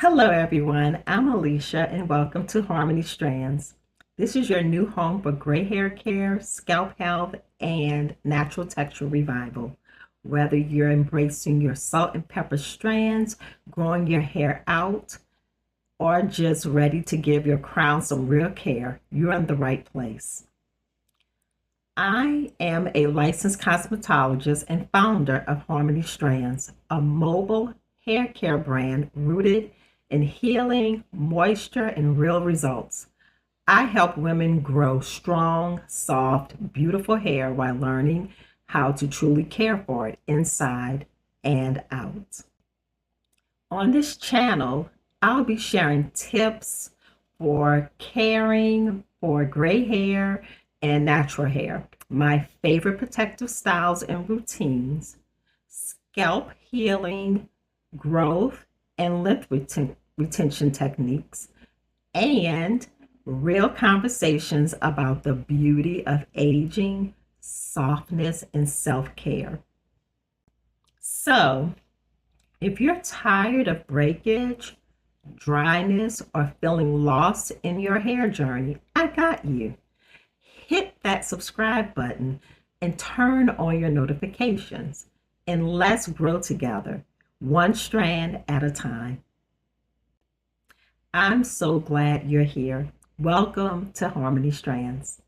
Hello, everyone. I'm Alicia, and welcome to Harmony Strands. This is your new home for gray hair care, scalp health, and natural texture revival. Whether you're embracing your salt and pepper strands, growing your hair out, or just ready to give your crown some real care, you're in the right place. I am a licensed cosmetologist and founder of Harmony Strands, a mobile hair care brand rooted in healing, moisture, and real results. I help women grow strong, soft, beautiful hair while learning how to truly care for it inside and out. On this channel, I'll be sharing tips for caring for gray hair and natural hair, my favorite protective styles and routines, scalp healing, growth, and length retention techniques, and real conversations about the beauty of aging, softness, and self care. So, if you're tired of breakage, dryness, or feeling lost in your hair journey, I got you. Hit that subscribe button and turn on your notifications. And let's grow together, one strand at a time. I'm so glad you're here. Welcome to Harmony Strands.